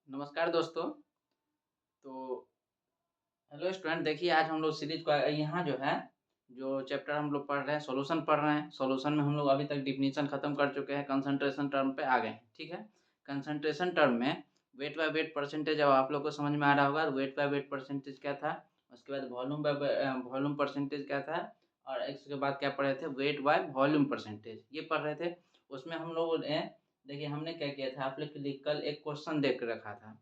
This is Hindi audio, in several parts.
नमस्कार दोस्तों। तो हेलो स्टूडेंट, देखिए आज हम लोग सीरीज का यहाँ जो है, जो चैप्टर हम लोग पढ़ रहे हैं सॉल्यूशन पढ़ रहे हैं। सॉल्यूशन में हम लोग अभी तक डिफिनीशन खत्म कर चुके हैं, कंसंट्रेशन टर्म पे आ गए हैं। ठीक है, कंसंट्रेशन टर्म में वेट बाय वेट परसेंटेज अब आप लोग को समझ में आ रहा होगा। वेट बाय वेट परसेंटेज क्या था, उसके बाद वॉल्यूम बाय वॉल्यूम परसेंटेज क्या था, और इसके बाद क्या पढ़ रहे थे, वेट बाय वॉल्यूम परसेंटेज, ये पढ़ रहे थे। उसमें हम लोगों ने देखिए हमने क्या किया था, आप लोग के लिए कल एक क्वेश्चन देख के रखा था।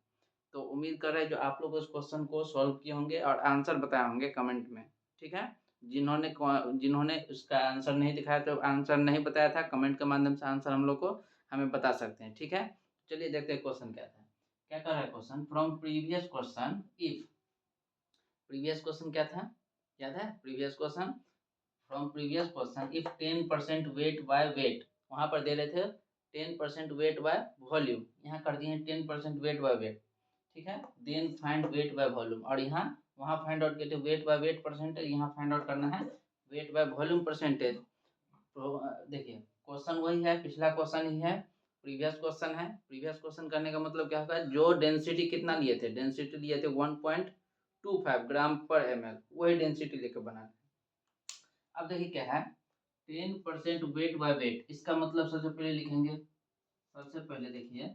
तो उम्मीद कर रहे हैं जो आप लोग उस क्वेश्चन को सॉल्व किए होंगे और आंसर बताए होंगे कमेंट में। ठीक है, जिन्होंने उसका आंसर नहीं दिखाया, तो आंसर नहीं बताया था, कमेंट के माध्यम से आंसर हम लोग को हमें बता सकते हैं। ठीक है, चलिए देखते हैं क्वेश्चन क्या था। क्या कर रहा है question, from previous question if, previous question क्या था, याद है previous question, from previous question if 10% wait by wait, वहां पर दे रहे थे 10% वेट बाय वॉल्यूम, यहाँ कर दिए 10% वेट बाय वेट। ठीक है, then find weight by volume, और यहाँ वहाँ फाइंड आउट किए थे वेट बाय वेट परसेंटेज, यहाँ फाइंड आउट करना है वेट बाय वॉल्यूम परसेंटेज। तो देखिए क्वेश्चन वही है, पिछला क्वेश्चन ही है, प्रीवियस क्वेश्चन है। प्रीवियस क्वेश्चन करने का मतलब क्या होगा, जो डेंसिटी कितना लिए थे, डेंसिटी लिए थे 1.25 ग्राम पर ml, वही डेंसिटी लेकर बना है। अब देखिए क्या है, 10% वेट बाय वेट, इसका मतलब सबसे पहले लिखेंगे, सबसे पहले देखिए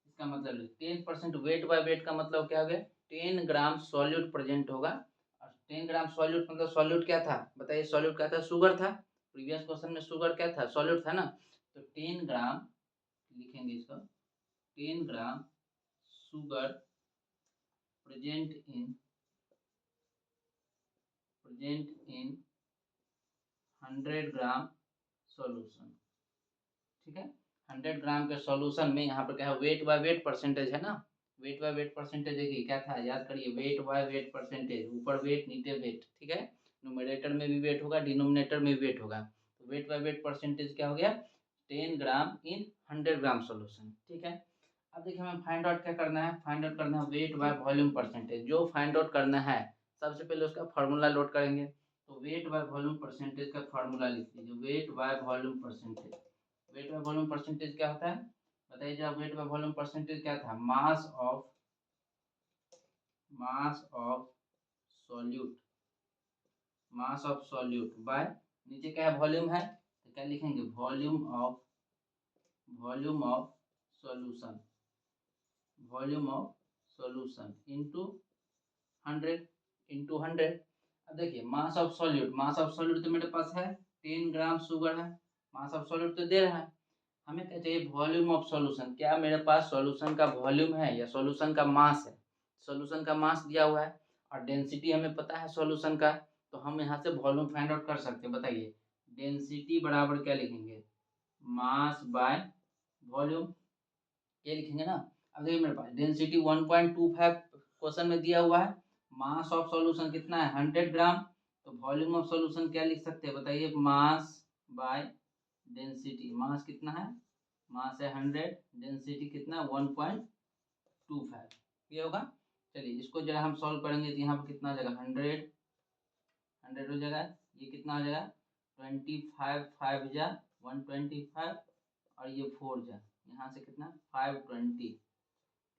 इसका मतलब 10% वेट बाय वेट का मतलब क्या हो गया, 10 ग्राम सॉल्यूट प्रेजेंट होगा। और 10 ग्राम सॉल्यूट मतलब सॉल्यूट क्या था, बताइए सॉल्यूट क्या था, शुगर था। प्रीवियस क्वेश्चन में शुगर क्या था, सॉल्यूट था ना। तो 10 ग्राम लिखेंगे इसको, 10 gram sugar present in 100 gram solution. ठीक है, 100 ग्राम के सॉल्यूशन में यहाँ पर क्या है, वेट बाय वेट परसेंटेज है ना। वेट बाय वेट परसेंटेज देखिए क्या था, याद करिए, वेट बाय वेट परसेंटेज, ऊपर वेट नीचे वेट। ठीक है, न्यूमरेटर में भी वेट होगा, डिनोमिनेटर में भी वेट होगा। तो वेट बाय वेट परसेंटेज क्या हो गया, 10 ग्राम इन 100 ग्राम सॉल्यूशन। ठीक है, अब देखिए हमें फाइंड आउट क्या करना है, फाइंड आउट करना है वेट बाय वॉल्यूम परसेंटेज। जो फाइंड आउट करना है सबसे पहले उसका फार्मूला लोड करेंगे। तो वेट बाय वॉल्यूम परसेंटेज का फार्मूला लिख लीजिए, wait by volume percentage. Wait by volume percentage क्या होता है, बताइए जरा, वेट बाय वॉल्यूम परसेंटेज क्या था, mass of solute, mass of solute bye, नीचे क्या है वॉल्यूम है, तो क्या लिखेंगे, volume of solution, volume of solution into 100, into 100। अब देखिए mass of solute, mass of solute तो मेरे पास है, 10 ग्राम शुगर है, मास ऑफ सॉल्यूट तो दे रहा है। हमें क्या चाहिए, वॉल्यूम ऑफ सॉल्यूशन, क्या मेरे पास सॉल्यूशन का वॉल्यूम है या सॉल्यूशन का मास है। सॉल्यूशन का मास दिया हुआ है और डेंसिटी हमें पता है सॉल्यूशन का, तो हम यहाँ से वॉल्यूम फाइंड आउट कर सकते हैं। बताइए डेंसिटी बराबर क्या लिखेंगे, मास बाय वॉल्यूम, ये लिखेंगे ना। अब देखिए मेरे पास डेंसिटी 1.25 क्वेश्चन में दिया हुआ है, मास ऑफ सॉल्यूशन कितना है 100 ग्राम, तो वॉल्यूम ऑफ सॉल्यूशन क्या लिख सकते हैं, बताइए मास बाय डेंसिटी। मास कितना है, मास है 100, डेंसिटी कितना 1.25, ये होगा। चलिए इसको जरा हम सॉल्व करेंगे, तो यहाँ पर कितना आ जाएगा, 100 हो जाएगा, ये कितना हो जाएगा 25, 5 जा 125, और ये 4 जा, यहाँ से कितना 520,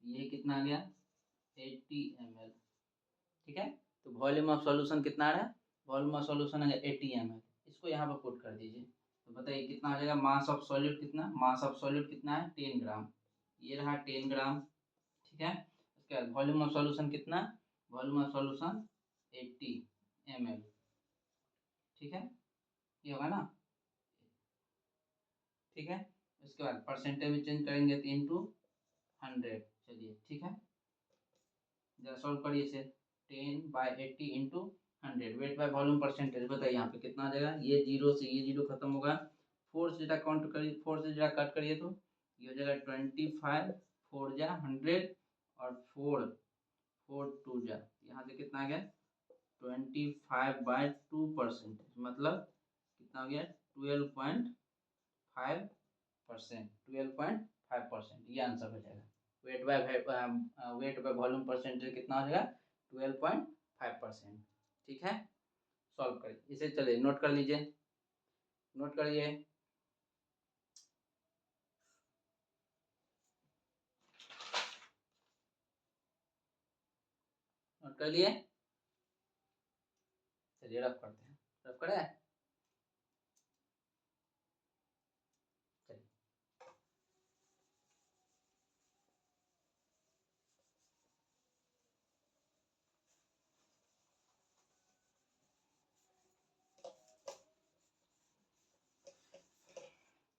ये कितना आ गया 80 ml। ठीक है, तो वॉल्यूम ऑफ सॉल्यूशन कितना आ रहा है, वॉल्यूम ऑफ सॉल्यूशन है 80 ml। इसको यहाँ पर पुट कर दीजिए, तो बताइए कितना आ जाएगा, मास ऑफ सॉल्यूट कितना, मास ऑफ सॉल्यूट कितना है 10 ग्राम, ये रहा 10 ग्राम। ठीक है, उसके बाद वॉल्यूम ऑफ सॉल्यूशन कितना, वॉल्यूम ऑफ सॉल्यूशन 80 ml। ठीक है, ये होगा ना। ठीक है, उसके बाद परसेंटेज में चेंज करेंगे तो इंटू 100। चलिए ठीक है, जरा सॉल्व करिए इसे, 10/80 into 100, wait by volume percentage. बताइए यहाँ पे कितना आ जाएगा, ये जीरो से ये जीरो खत्म होगा, 4 से जरा काउंट करिए, 4 से जरा कट करिए, तो ये हो जाएगा 25, 4 जा 100, और 4 2 जा, यहाँ से कितना आ गया 25/2%, मतलब कितना हो गया 12.5%, 12.5%, ये आंसर हो जाएगा। वेट बाय वॉल्यूम परसेंटेज कितना हो जाएगा 12.5%। ठीक है, सॉल्व करिए इसे, चलिए नोट कर लीजिए, नोट करिए। कर लिए? चलिए रफ करते हैं, रफ करें।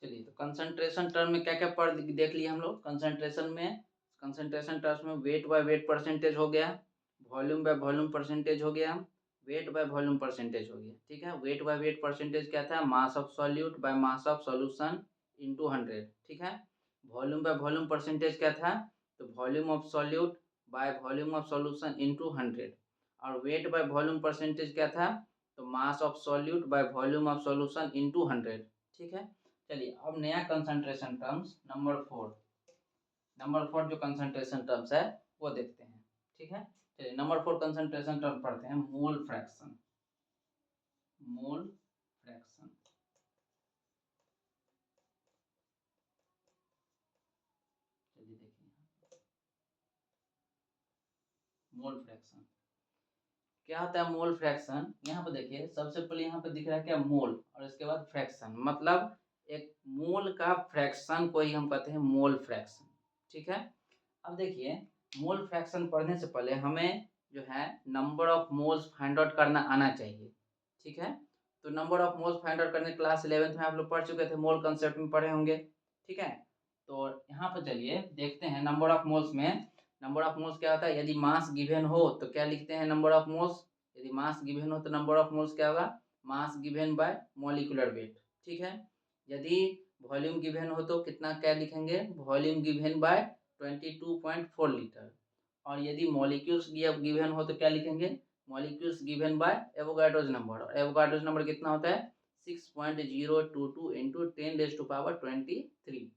चलिए, तो कंसंट्रेशन टर्म में क्या क्या पढ़ देख लिए हम लोग। कंसंट्रेशन टर्म्स में वेट बाय वेट परसेंटेज हो गया, वॉल्यूम बाय वॉल्यूम परसेंटेज हो गया, वेट बाय वॉल्यूम परसेंटेज हो गया। ठीक है, वेट बाय वेट परसेंटेज क्या था, mass of solute by mass of solution into 100। ठीक है, वॉल्यूम बाय वॉल्यूम परसेंटेज क्या था, तो volume of solute by volume of solution into 100। और वेट बाय वॉल्यूम परसेंटेज क्या था, तो mass of solute by volume of solution into 100। ठीक है, चलिए अब नया कंसंट्रेशन टर्म्स नंबर 4 जो कंसंट्रेशन टर्म्स है वो देखते हैं। ठीक है, चलिए नंबर 4 कंसंट्रेशन टर्म पढ़ते हैं, मोल फ्रैक्शन। मोल फ्रैक्शन, चलिए देखिए मोल फ्रैक्शन क्या होता है। मोल फ्रैक्शन यहाँ पे देखिए, सबसे पहले यहाँ पे दिख रहा है क्या, मोल, और इसके बाद फ्रैक्शन, मतलब एक मोल का फ्रैक्शन को ही हम कहते हैं मोल फ्रैक्शन। ठीक है, अब देखिए मोल फ्रैक्शन पढ़ने से पहले हमें जो है number of moles find out करना आना चाहिए। ठीक है, तो number of moles find out करने क्लास 11th में आप लोग पढ़ चुके थे, मोल कंसेप्ट में पढ़े होंगे। ठीक है, तो यहाँ पर चलिए देखते हैं नंबर ऑफ मोल्स में। नंबर ऑफ मोल्स क्या होता है, यदि मास गिवन हो तो क्या लिखते हैं, नंबर ऑफ मोल्स। यदि मास गिवन हो तो नंबर ऑफ मोल्स क्या होगा, मास गिवन बाय मॉलिक्यूलर वेट। ठीक है, यदि वॉल्यूम गिवन हो तो कितना क्या लिखेंगे, वॉल्यूम गिवन बाय 22.4 लीटर। और यदि मॉलिक्यूल्स गिवन हो तो क्या लिखेंगे, molecules given by Avogadro's number. और एवोगाड्रोस नंबर कितना होता है, 6.022 इंटू 10⁻23।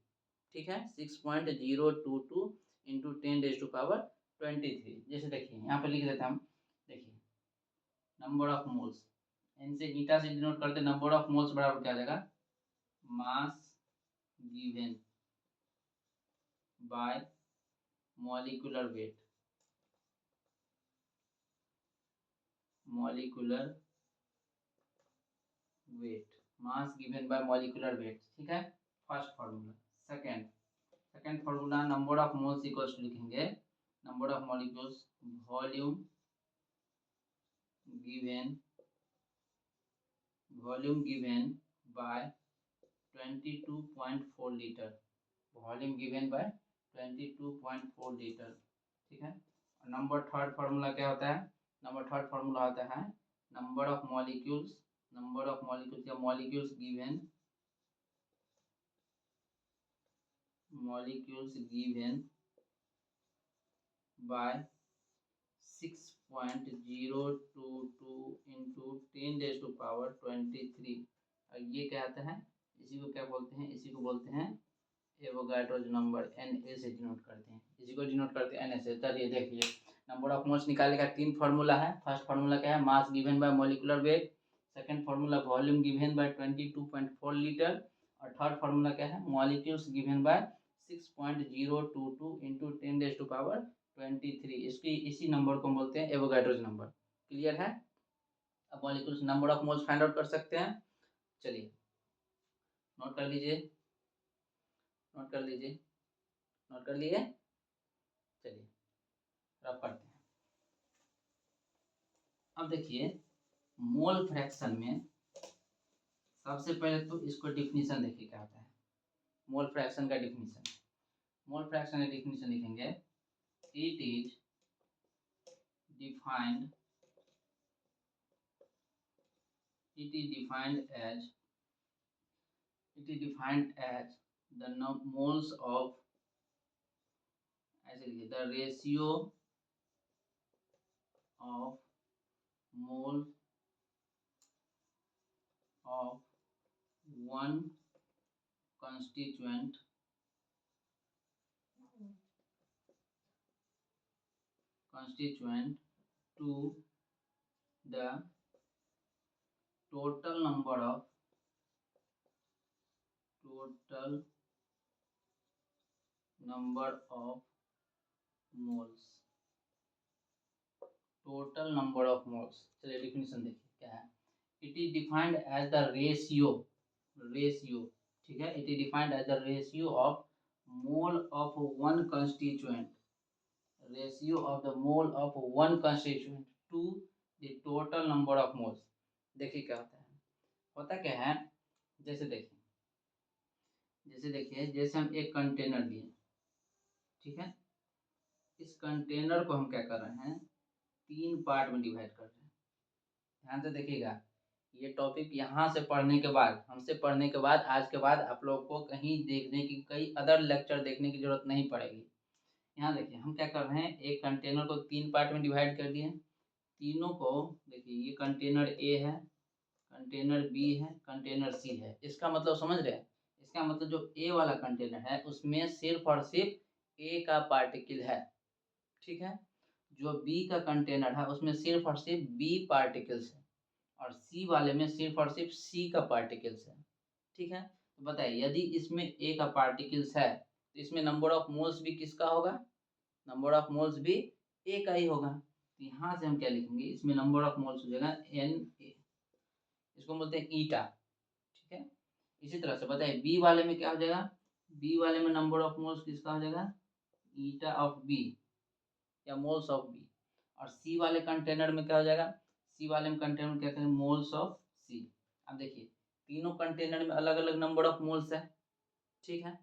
ठीक है, 6.022 इंटू 10⁻23। जैसे देखिए यहाँ पे लिख देते हैं हम, देखिए नंबर ऑफ मोल्स, इनसे ईटा से डिनोट करते, नंबर ऑफ मोल्स बराबर क्या आ जाएगा, mass given by molecular weight, molecular weight, mass given by molecular weight. ठीक है, first formula. Second formula, number of moles equals to लिखेंगे number of molecules volume given by 22.4 litre, volume given by 22.4 litre. ठीक है, थर्ड फार्मूला क्या होता है, थर्ड फार्मूला होता है नंबर ऑफ मॉलिक्यूल्स या मॉलिक्यूल्स गिवन बाय 6.022 इंटू 10⁻23। और ये क्या आता है, इसी को क्या बोलते हैं, इसी को बोलते हैं एवोगाड्रोस नंबर, Na से डिनोट करते हैं, इसी को डिनोट करते हैं Na से। चलिए देखिए नंबर ऑफ मोल्स निकालने का 3 फार्मूला है। फर्स्ट फार्मूला क्या है, मास given by molecular wait. Second formula volume given by 22.4 litre. और थर्ड फार्मूला क्या है, मॉलिक्यूल्स गिवन बाय 6.022 इंटू 10⁻23। इसी नंबर को हम बोलते हैं एवोगाड्रोस नंबर। क्लियर है, अब molecules number of moles find out कर सकते हैं। चलिए नोट कर लीजिए, नोट कर लिए, चलिए रब करते हैं। अब देखिए मोल फ्रैक्शन में सबसे पहले तो इसको डिफिनीशन देखिए क्या होता है, मोल फ्रैक्शन का डिफिनीशन। मोल फ्रैक्शन का डिफिनीशन लिखेंगे, it is defined as the moles of, ऐसे लिखिए, the ratio of moles of one constituent to the total number of moles, total number of moles. चलिए डिफिनीशन देखिए क्या है। It is defined as the ratio, ठीक है, it is defined as the ratio of mole of one constituent, ratio of the mole of one constituent to the total number of moles. देखिए क्या होता क्या है, जैसे देखिए जैसे हम एक कंटेनर लिए, ठीक है, इस कंटेनर को हम क्या कर रहे हैं, 3 पार्ट में डिवाइड कर रहे हैं। ध्यान से देखिएगा, ये टॉपिक यहाँ से पढ़ने के बाद, हमसे पढ़ने के बाद, आज के बाद आप लोग को कहीं देखने की, कई अदर लेक्चर देखने की जरूरत नहीं पड़ेगी। यहाँ देखिए हम क्या कर रहे हैं, एक कंटेनर को 3 पार्ट में डिवाइड कर दिए। तीनों को देखिए, ये कंटेनर ए है, कंटेनर बी है, कंटेनर सी है। इसका मतलब समझ रहे हैं, इसका मतलब जो ए वाला कंटेनर है उसमें सिर्फ और सिर्फ ए का पार्टिकल है, ठीक है। जो बी का कंटेनर है उसमें सिर्फ और सिर्फ बी पार्टिकल्स है, और सी वाले में सिर्फ और सिर्फ सी का पार्टिकल्स है, ठीक है। तो बताइए यदि इसमें ए का पार्टिकल्स है तो इसमें नंबर ऑफ मोल्स भी किसका होगा, नंबर ऑफ मोल्स भी ए का ही होगा। तो यहाँ से हम क्या लिखेंगे, इसमें नंबर ऑफ मोल्स हो जाएगा एन ए, इसको बोलते हैं ईटा, ठीक है। इसी तरह से बताइए बी वाले में क्या हो जाएगा, बी वाले में नंबर ऑफ मोल्स किसका हो जाएगा, ईटा ऑफ बी या मोल्स ऑफ बी। और सी वाले कंटेनर में क्या हो जाएगा, सी वाले में कंटेनर में क्या करें, मोल्स ऑफ सी। अब देखिए तीनों कंटेनर में अलग अलग नंबर ऑफ मोल्स है, ठीक है।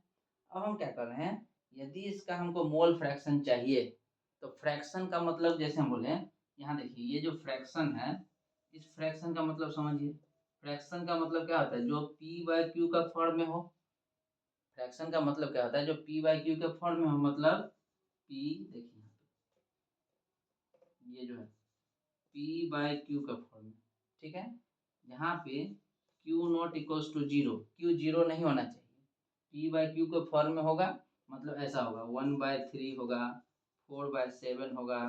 अब हम क्या कर रहे हैं, यदि इसका हमको मोल फ्रैक्शन चाहिए, तो फ्रैक्शन का मतलब जैसे हम बोले, यहाँ देखिए ये जो फ्रैक्शन है, इस फ्रैक्शन का मतलब समझिए। फ्रैक्शन का मतलब क्या होता है, जो पी बाय क्यू का फॉर्म में हो। फ्रैक्शन का मतलब क्या होता है, जो पी बाय क्यू के फॉर्म में हो, मतलब पी, देखिए ये जो है पी बाय क्यू का फॉर्म में, ठीक है। यहाँ पे Q not equals to zero, Q zero नहीं होना चाहिए, पी बाय क्यू के फॉर्म में होगा, मतलब ऐसा होगा 1/3 होगा, 4/7 होगा,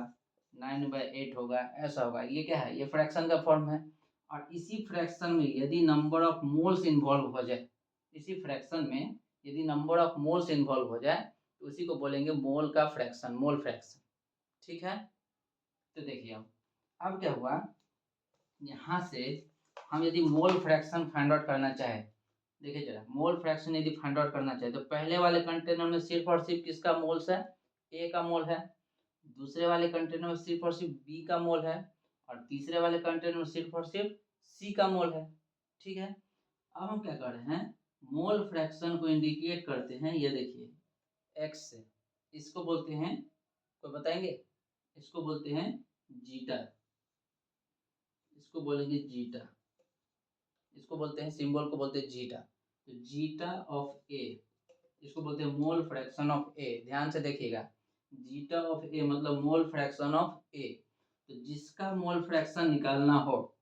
9/8 होगा, ऐसा होगा। ये क्या है, ये फ्रैक्शन का फॉर्म है। और इसी फ्रैक्शन में यदि नंबर ऑफ मोल्स इन्वॉल्व हो जाए, इसी फ्रैक्शन में यदि नंबर ऑफ मोल्स इन्वॉल्व हो जाए तो उसी को बोलेंगे मोल का फ्रैक्शन, मोल फ्रैक्शन, ठीक है। तो देखिए अब क्या हुआ, यहाँ से हम यदि मोल फ्रैक्शन फाइंड आउट करना चाहे, देखिए जरा, मोल फ्रैक्शन यदि फाइंड आउट करना चाहे तो पहले वाले कंटेनर में सिर्फ और सिर्फ किसका मोल्स है, ए का मोल है। दूसरे वाले कंटेनर में सिर्फ और सिर्फ बी का मोल है, और तीसरे वाले कंटेनर में सिर्फ और सिर्फ सी का मोल है, ठीक है। अब हम क्या कर रहे हैं, मोल फ्रैक्शन को इंडिकेट करते हैं, ये देखिए एक्स से, इसको बोलते हैं, कोई बताएंगे, इसको बोलते हैं जीटा, इसको बोलेंगे जीटा, इसको बोलते हैं, सिंबल को बोलते हैं जीटा। तो जीटा ऑफ ए, इसको बोलते हैं मोल फ्रैक्शन ऑफ ए। ध्यान से देखिएगा, जीटा ऑफ ए मतलब मोल फ्रैक्शन ऑफ ए। तो जिसका मोल फ्रैक्शन निकालना हो,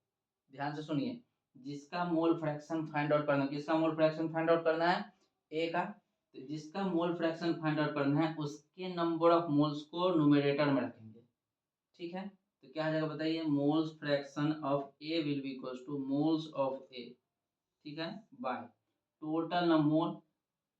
ध्यान से सुनिए, जिसका मोल फ्रैक्शन फाइंड आउट करना, किसका मोल फ्रैक्शन फाइंड आउट करना है, ए का। तो जिसका मोल फ्रैक्शन फाइंड आउट करना है उसके नंबर ऑफ मोल्स को न्यूमरेटर में रखेंगे, ठीक है। तो क्या आ जाएगा बताइए, moles fraction of A will be equals to moles of A, ठीक है, by total mole,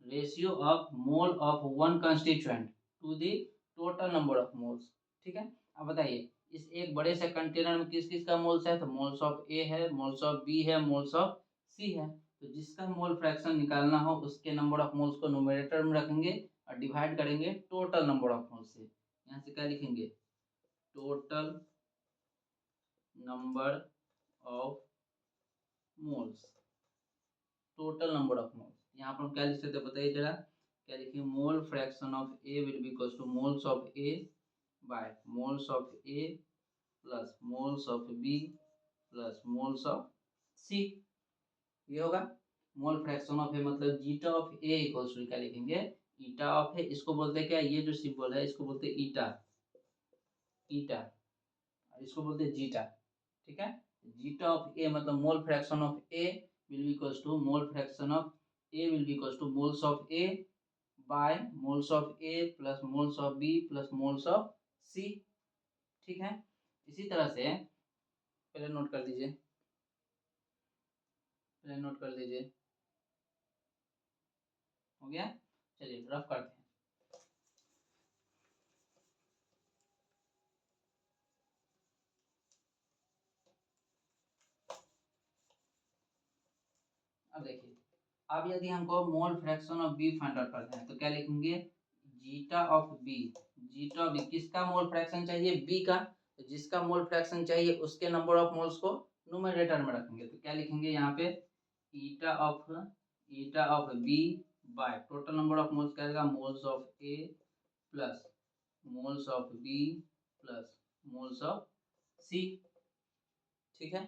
ratio of mole of one constituent to the total number of moles, ठीक है। अब बताइए इस एक बड़े से कंटेनर में किस किस का मोल्स है, तो मोल्स ऑफ ए है, मोल्स ऑफ बी है, मोल्स ऑफ सी है। तो जिसका मोल फ्रैक्शन निकालना हो उसके नंबर ऑफ मोल्स को न्यूमरेटर में रखेंगे और डिवाइड करेंगे टोटल नंबर ऑफ मोल्स से। यहाँ से क्या लिखेंगे, total number of moles, total number of moles. यहाँ पर हम क्या लिख सकते हैं बताइए जरा, क्या लिखें, mole fraction of A will be equals to moles of A by moles of A plus moles of B plus moles of C. ये होगा मोल फ्रैक्शन ऑफ ए, मतलब zeta of A equals to क्या लिखेंगे, ईटा ऑफ ए। इसको बोलते हैं क्या, ये जो सिंबल है इसको बोलते हैं ईटा, ईटा, इसको बोलते हैं जीटा, ठीक है। जीटा ऑफ ए मतलब mole fraction of A will be equals to mole fraction of A will be equals to moles of A by moles of A plus moles of B plus moles of C, ठीक है। इसी तरह से पहले नोट कर दीजिए, पहले नोट कर दीजिए, हो गया। चलिए रफ करते हैं। अब यदि हमको mole fraction of B find out करना है तो क्या लिखेंगे, zeta of B. Zeta B किसका मोल फ्रैक्शन चाहिए, बी का। तो जिसका मोल फ्रैक्शन चाहिए उसके नंबर ऑफ मोल्स को न्यूमरेटर में रखेंगे। तो क्या लिखेंगे यहाँ पे, eta of B by total number of moles क्या रहेगा, moles of A plus moles of B plus moles of C. ठीक है।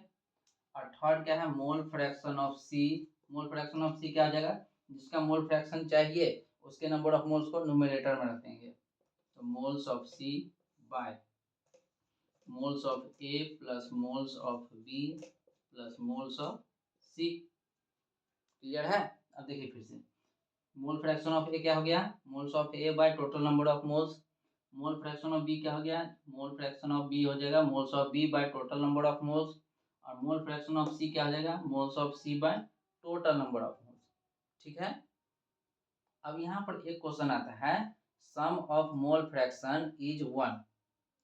और थर्ड क्या है, mole fraction of C. Mole fraction of C क्या आ जाएगा, जिसका मोल फ्रैक्शन चाहिए उसके नंबर ऑफ मोल्स को न्यूमरेटर में रखेंगे। तो moles of C by moles of A plus moles of B plus moles of C. Clear है। अब देखिए फिर से, मोल फ्रैक्शन ऑफ ए क्या हो गया, moles of A by total number of moles. Mole fraction of B क्या हो गया, मोल फ्रैक्शन ऑफ बी हो जाएगा moles of B by total number of moles. और मोल फ्रैक्शन ऑफ सी क्या हो जाएगा, moles of C by total number of moles. ठीक है। अब यहाँ पर एक क्वेश्चन आता है, sum of mole fraction is 1।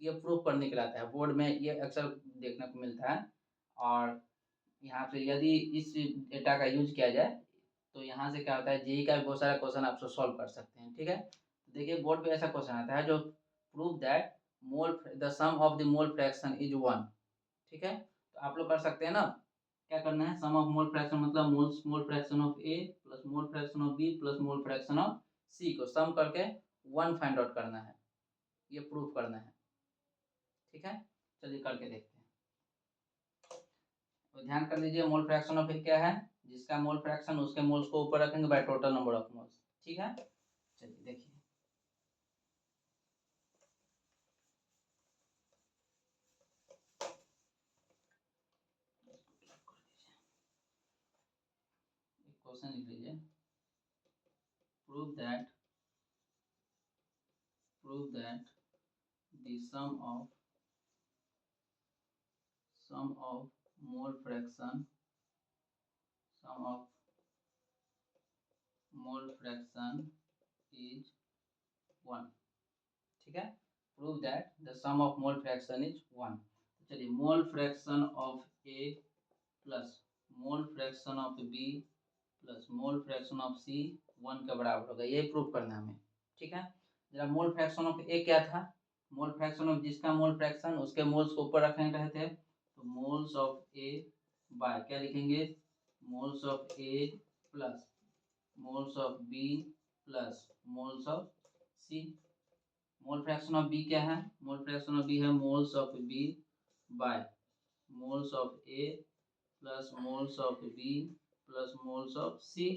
ये प्रूफ करने के लिए आता है, बोर्ड में ये अक्सर देखने को मिलता है। और यहाँ पे यदि इस डेटा का यूज किया जाए तो यहाँ से क्या होता है, जेई का भी बहुत सारा क्वेश्चन आप सॉल्व कर सकते हैं। ठीक है। तो देखिए बोर्ड पे ऐसा क्वेश्चन आता है जो prove that mole the sum of the mole fraction is 1। ठीक है। तो आप लोग कर सकते हैं ना, क्या करना है, सम ऑफ मोल फ्रैक्शन मतलब mole fraction of A plus mole fraction of B plus mole fraction of C को सम करके 1 फाइंड आउट करना है, ये प्रूफ करना है। ठीक है। चलिए करके देखते हैं। तो ध्यान कर लीजिए, मोल फ्रैक्शन ऑफ ए क्या है, जिसका मोल फ्रैक्शन उसके मोल्स को ऊपर रखेंगे by total number of moles. ठीक है। चलिए देखिए, क्वेश्चन लिख लीजिए, prove that the sum of mole fraction is 1। ठीक है। Prove that the sum of mole fraction is 1। चलिए, mole fraction of A plus mole fraction of B plus mole fraction of C 1 के बराबर होगा, ये प्रूव करना है हमें। ठीक है। जरा मोल फ्रैक्शन ऑफ ए क्या था, मोल फ्रैक्शन ऑफ जिसका मोल फ्रैक्शन उसके मोल्स को ऊपर रखने रहे थे, तो मोल्स ऑफ ए बाय क्या लिखेंगे, moles of A plus moles of B plus moles of C. Mole fraction of B क्या है, मोल फ्रैक्शन ऑफ बी है moles of B by moles of A plus moles of B plus moles of C.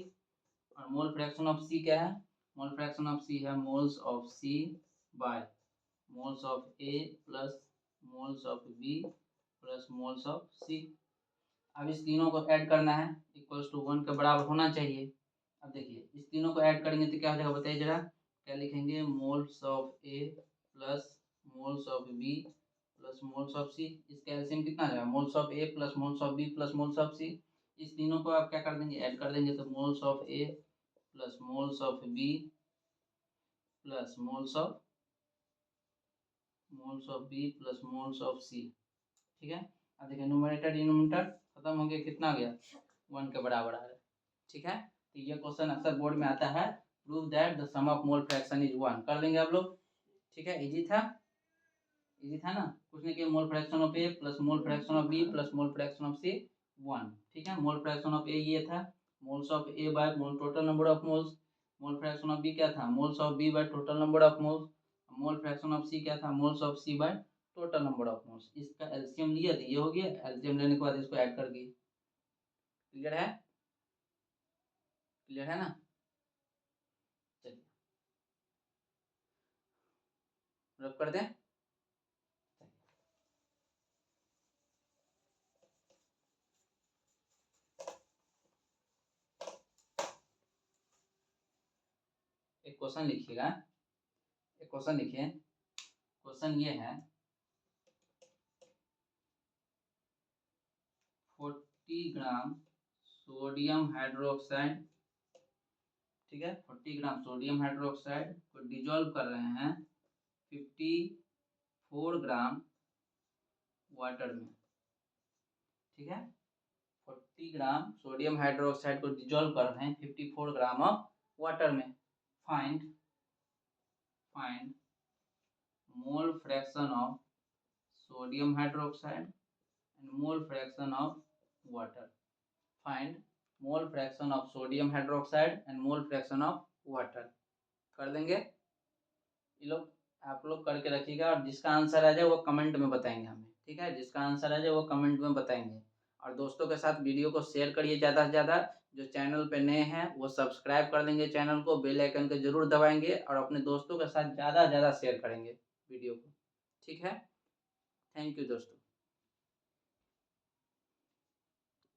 और मोल फ्रैक्शन ऑफ सी क्या है, मोल फ्रैक्शन ऑफ सी है moles of C by moles of A plus moles of B plus moles of C. अब इस तीनों को ऐड करना है, इक्वल्स टू 1 के बराबर होना चाहिए। अब देखिए इस तीनों को ऐड करेंगे तो क्या हो जाएगा बताइए जरा, क्या लिखेंगे, moles of A plus moles of B plus moles of C. इसका एलसीएम कितना आ जाएगा, moles of A plus moles of B plus moles of C. इस तीनों को आप क्या कर देंगे, ऐड कर देंगे, तो moles of A plus moles of B plus moles of B plus moles of C. ठीक है। अब देखिए न्यूमरेटर डिनोमिनेटर खत्म हो गया, कितना हो गया, 1 के बराबर आ रहा है। ठीक है। तो ये क्वेश्चन अक्सर बोर्ड में आता है, prove that the sum of mole fraction is 1। कर लेंगे आप लोग। ठीक है, इजी था ना, कुछ नहीं किया, mole fraction of A plus mole fraction of B plus mole fraction of C 1। ठीक है। मोल फ्रैक्शन ऑफ ए ये था, moles of A by mole total number of moles. Mole fraction of B क्या था, moles of B by total number of moles. Mole fraction of C क्या था, moles of C by total number of moles. इसका एलसीएम लिया तो ये हो गया, एलसीएम लेने के बाद इसको ऐड कर दिए। क्लियर है, क्लियर है ना। चलिए रब कर दें। एक क्वेश्चन लिखिएगा, एक क्वेश्चन लिखिए, क्वेश्चन ये है 40 ग्राम सोडियम हाइड्रोक्साइड, ठीक है, 40 ग्राम सोडियम हाइड्रोक्साइड को डिजोल्व कर रहे हैं 54 ग्राम वाटर में। ठीक है, 40 ग्राम सोडियम हाइड्रोक्साइड को डिजोल्व कर रहे हैं 54 ग्राम ऑफ वाटर में। Find mole fraction of sodium hydroxide and mole fraction of water. Find mole fraction of sodium hydroxide and mole fraction of water. कर देंगे ये लोग, आप लोग करके रखिएगा, और जिसका आंसर आ जाए वो कमेंट में बताएंगे हमें, ठीक है। जिसका आंसर आ जाए वो कमेंट में बताएंगे। और दोस्तों के साथ वीडियो को शेयर करिए ज़्यादा से ज़्यादा। जो चैनल पे नए हैं वो सब्सक्राइब कर देंगे चैनल को, बेल आइकन को जरूर दबाएंगे, और अपने दोस्तों के साथ ज़्यादा से ज़्यादा शेयर करेंगे वीडियो को, ठीक है। थैंक यू दोस्तों।